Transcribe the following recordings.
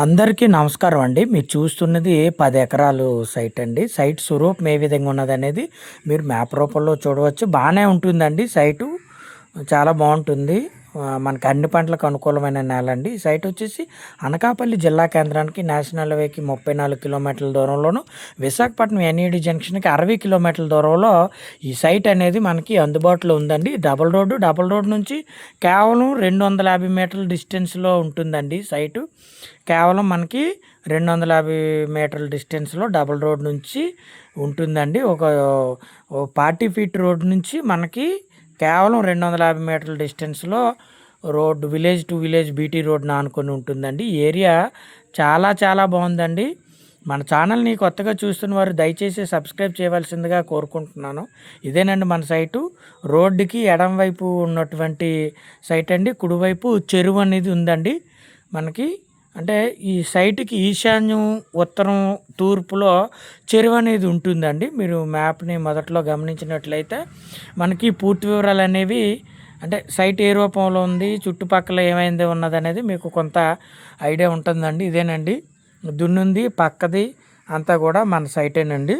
అందరికీ నమస్కారం అండి. మీరు చూస్తున్నది 10 ఎకరాలు సైట్ అండి. సైట్ స్వరూపం ఏ విధంగా ఉన్నదనేది మీరు మ్యాప్ రూపంలో చూడవచ్చు. బాగానే ఉంటుందండి సైటు. చాలా బాగుంటుంది. మనకి అన్ని పంటలకు అనుకూలమైన నేల అండి. ఈ సైట్ వచ్చేసి అనకాపల్లి జిల్లా కేంద్రానికి నేషనల్ హైవేకి 34 కిలోమీటర్ల దూరంలోను, విశాఖపట్నం ఎన్ఈడి జంక్షన్కి 60 కిలోమీటర్ల దూరంలో ఈ సైట్ అనేది మనకి అందుబాటులో ఉందండి. డబుల్ రోడ్డు నుంచి కేవలం 250 మీటర్ల డిస్టెన్స్లో ఉంటుందండి సైటు. కేవలం మనకి 250 మీటర్ల డిస్టెన్స్లో డబుల్ రోడ్ నుంచి ఉంటుందండి. ఒక 40 ఫీట్ రోడ్ నుంచి మనకి కేవలం 250 మీటర్ల డిస్టెన్స్లో road, village to village BT రోడ్డున ఆనుకొని ఉంటుందండి. ఏరియా చాలా బాగుందండి. మన ఛానల్ని కొత్తగా చూస్తున్న వారు దయచేసి సబ్స్క్రైబ్ చేయవలసిందిగా కోరుకుంటున్నాను. ఇదేనండి మన సైటు. రోడ్డుకి ఎడం వైపు ఉన్నటువంటి సైట్ అండి. కుడివైపు చెరువు అనేది ఉందండి మనకి. అంటే ఈ సైట్కి ఈశాన్యం, ఉత్తరం, తూర్పులో చెరువు అనేది ఉంటుందండి. మీరు మ్యాప్ని మొదట్లో గమనించినట్లయితే మనకి పూర్తి వివరాలు అనేవి, అంటే సైట్ ఏ రూపంలో ఉంది, చుట్టుపక్కల ఏమైంది ఉన్నది అనేది మీకు కొంత ఐడియా ఉంటుందండి. ఇదేనండి దున్నుంది, పక్కది అంతా కూడా మన సైటేనండి.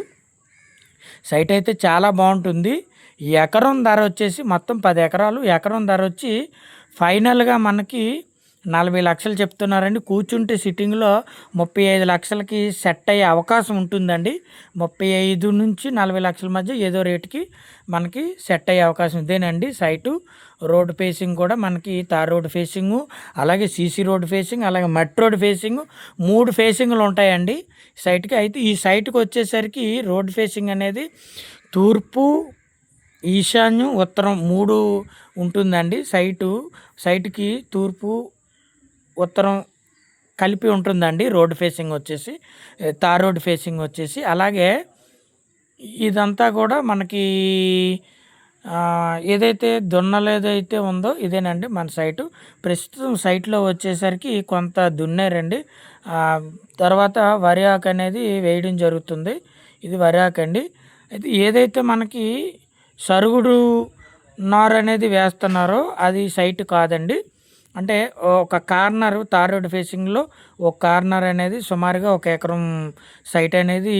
సైట్ అయితే చాలా బాగుంటుంది. ఈ ఎకరం ధర వచ్చేసి మొత్తం 10 ఎకరాలు. ఎకరం ధర వచ్చి ఫైనల్గా మనకి 40 లక్షలు చెప్తున్నారండి. కూర్చుంటే సిట్టింగ్లో 35 లక్షలకి సెట్ అయ్యే అవకాశం ఉంటుందండి. 35 నుంచి 40 లక్షల మధ్య ఏదో రేటుకి మనకి సెట్ అయ్యే అవకాశం ఇదేనండి సైటు. రోడ్ ఫేసింగ్ కూడా మనకి తార్ రోడ్ ఫేసింగు, అలాగే సీసీ రోడ్ ఫేసింగ్, అలాగే మట్టి రోడ్ ఫేసింగ్, 3 ఫేసింగ్లు ఉంటాయండి సైట్కి. అయితే ఈ సైట్కి వచ్చేసరికి రోడ్ ఫేసింగ్ అనేది తూర్పు, ఈశాన్యం, ఉత్తరం 3 ఉంటుందండి. సైట్కి తూర్పు, ఉత్తరం కలిపి ఉంటుందండి. రోడ్ ఫేసింగ్ వచ్చేసి, తార్ రోడ్ ఫేసింగ్ వచ్చేసి. అలాగే ఇదంతా కూడా మనకి ఏదైతే దున్నలేదైతే ఉందో ఇదేనండి మన సైటు. ప్రస్తుతం సైట్లో వచ్చేసరికి కొంత దున్నేరండి. తర్వాత వరి ఆకు అనేది వేయడం జరుగుతుంది. ఇది వరి ఆకు అండి. అయితే ఏదైతే మనకి సరుగుడు నారు అనేది వేస్తున్నారో అది సైట్ కాదండి. అంటే ఒక కార్నర్ తార్ రోడ్ ఫేసింగ్లో ఒక కార్నర్ అనేది సుమారుగా 1 ఎకరం సైట్ అనేది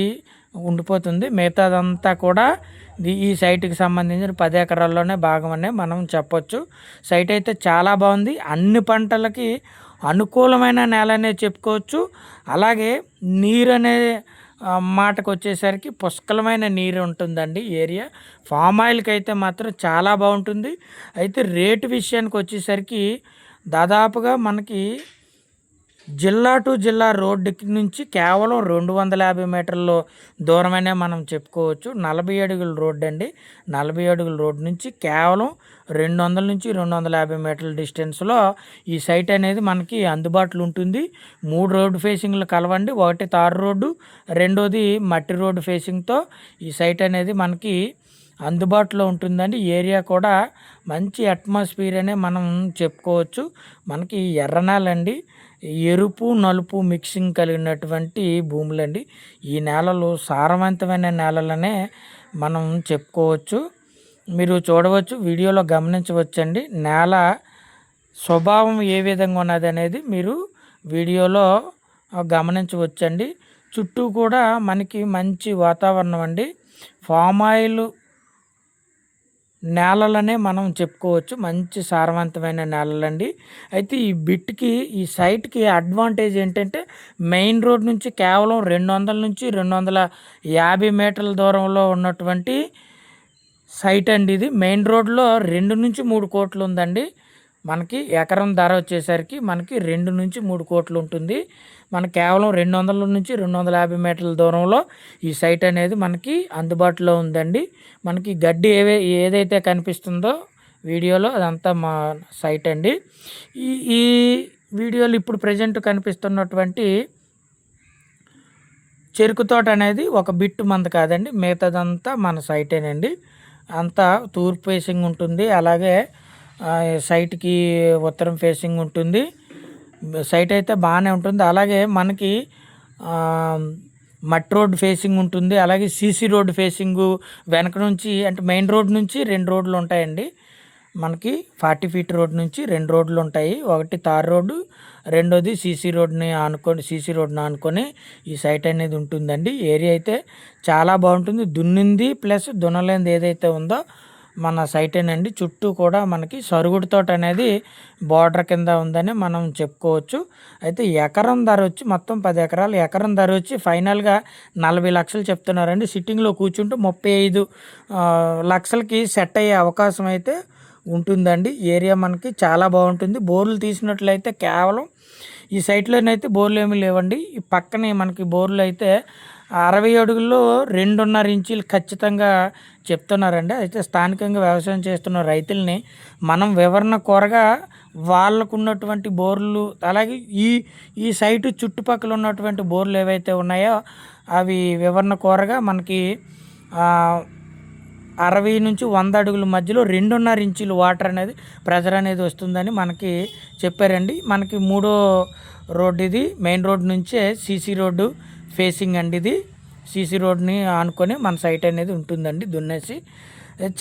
ఉండిపోతుంది. మిగతాదంతా కూడా ఈ సైట్కి సంబంధించిన 10 ఎకరాల్లోనే భాగం అనే మనం చెప్పొచ్చు. సైట్ అయితే చాలా బాగుంది. అన్ని పంటలకి అనుకూలమైన నేల అనే చెప్పుకోవచ్చు. అలాగే నీరు అనే మాటకు వచ్చేసరికి పుష్కలమైన నీరు ఉంటుందండి ఏరియా. ఫామ్ ఆయిల్కి అయితే మాత్రం చాలా బాగుంటుంది. అయితే రేటు విషయానికి వచ్చేసరికి దాదాపుగా మనకి జిల్లా టు జిల్లా రోడ్డుకి నుంచి కేవలం 250 మీటర్ల దూరమనే మనం చెప్పుకోవచ్చు. 40 అడుగుల రోడ్డు అండి. 40 అడుగుల రోడ్డు నుంచి కేవలం 200 నుంచి 250 మీటర్ల డిస్టెన్స్లో ఈ సైట్ అనేది మనకి అందుబాటులో ఉంటుంది. 3 రోడ్డు ఫేసింగ్లు కలవండి. ఒకటి తారు రోడ్డు, రెండోది మట్టి రోడ్డు ఫేసింగ్తో ఈ సైట్ అనేది మనకి అందుబాటులో ఉంటుందండి. ఏరియా కూడా మంచి అట్మాస్ఫియర్ అనే మనం చెప్పుకోవచ్చు. మనకి ఎర్రనేలండి, ఎరుపు నలుపు మిక్సింగ్ కలిగినటువంటి భూములండి. ఈ నేలలు సారవంతమైన నేలలనే మనం చెప్పుకోవచ్చు. మీరు చూడవచ్చు, వీడియోలో గమనించవచ్చండి. నేల స్వభావం ఏ విధంగా ఉన్నది అనేది మీరు వీడియోలో గమనించవచ్చండి. చుట్టూ కూడా మనకి మంచి వాతావరణం అండి. ఫామ్ ఆయిల్ నేలలనే మనం చెప్పుకోవచ్చు. మంచి సారవంతమైన నేలలండి. అయితే ఈ సైట్కి అడ్వాంటేజ్ ఏంటంటే మెయిన్ రోడ్ నుంచి కేవలం 200 నుంచి 250 మీటర్ల దూరంలో ఉన్నటువంటి సైట్ అండి ఇది. మెయిన్ రోడ్లో 2 నుంచి 3 కోట్లు ఉందండి. మనకి ఎకరం ధర వచ్చేసరికి మనకి 2 నుంచి 3 కోట్లు ఉంటుంది. మనకి కేవలం 200 నుంచి 250 మీటర్ల దూరంలో ఈ సైట్ అనేది మనకి అందుబాటులో ఉందండి. మనకి గడ్డి ఏదైతే కనిపిస్తుందో వీడియోలో అదంతా మా సైట్ అండి. ఈ వీడియోలో ఇప్పుడు ప్రజెంట్ కనిపిస్తున్నటువంటి చెరుకు తోట అనేది ఒక బిట్టు మంది కాదండి. మిగతాదంతా మన సైటేనండి. అంతా తూర్పు ఫేసింగ్ ఉంటుంది. అలాగే సైట్కి ఉత్తరం ఫేసింగ్ ఉంటుంది. సైట్ అయితే బాగానే ఉంటుంది. అలాగే మనకి మట్టి రోడ్ ఫేసింగ్ ఉంటుంది. అలాగే సీసీ రోడ్ ఫేసింగు వెనక నుంచి, అంటే మెయిన్ రోడ్ నుంచి 2 రోడ్లు ఉంటాయండి. మనకి 40 ఫీట్ రోడ్ నుంచి 2 రోడ్లు ఉంటాయి. ఒకటి తార్ రోడ్డు, రెండోది సీసీ రోడ్ని ఆనుకొని ఈ సైట్ అనేది ఉంటుందండి. ఏరియా అయితే చాలా బాగుంటుంది. దున్నింది ప్లస్ దున్నలేనిది ఏదైతే ఉందో మన సైటేనండి. చుట్టూ కూడా మనకి సరుగుడు తోట అనేది బార్డర్ కింద ఉందని మనం చెప్పుకోవచ్చు. అయితే ఎకరం ధర వచ్చి మొత్తం 10 ఎకరాలు, ఎకరం ధర వచ్చి ఫైనల్గా 40 లక్షలు చెప్తున్నారండి. సిట్టింగ్లో కూర్చుంటూ 35 లక్షలకి సెట్ అయ్యే అవకాశం అయితే ఉంటుందండి. ఏరియా మనకి చాలా బాగుంటుంది. బోర్లు తీసినట్లయితే కేవలం ఈ సైట్లోనైతే బోర్లు ఏమీ లేవండి. ఈ పక్కనే మనకి బోర్లు అయితే 60 అడుగుల్లో 2.5 ఇంచీలు ఖచ్చితంగా చెప్తున్నారండి. అయితే స్థానికంగా వ్యవసాయం చేస్తున్న రైతుల్ని మనం వివరణ కోరగా వాళ్ళకు ఉన్నటువంటి బోర్లు, అలాగే ఈ సైటు చుట్టుపక్కల ఉన్నటువంటి బోర్లు ఏవైతే ఉన్నాయో అవి వివరణ కోరగా మనకి 60 నుంచి 100 అడుగుల మధ్యలో 2.5 ఇంచీలు వాటర్ అనేది ప్రెజర్ అనేది వస్తుందని మనకి చెప్పారండి. మనకి మూడో రోడ్ ఇది. మెయిన్ రోడ్ నుంచే సీసీ రోడ్డు ఫేసింగ్ అండి. ఇది సీసీ రోడ్ని ఆనుకొని మన సైట్ అనేది ఉంటుందండి దున్నేసి.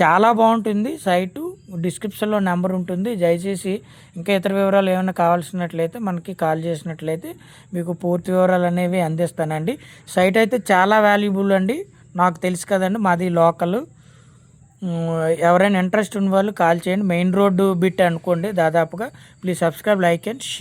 చాలా బాగుంటుంది సైటు. డిస్క్రిప్షన్లో నెంబర్ ఉంటుంది. దయచేసి ఇంకా ఇతర వివరాలు ఏమైనా కావాల్సినట్లయితే మనకి కాల్ చేసినట్లయితే మీకు పూర్తి వివరాలు అనేవి అందిస్తానండి. సైట్ అయితే చాలా వాల్యుబుల్ అండి. నాకు తెలుసు కదండి, మాది లోకల్. ఎవరైనా ఇంట్రెస్ట్ ఉన్న వాళ్ళు కాల్ చేయండి. మెయిన్ రోడ్డు బిట్ అనుకోండి దాదాపుగా. Please subscribe, like and share.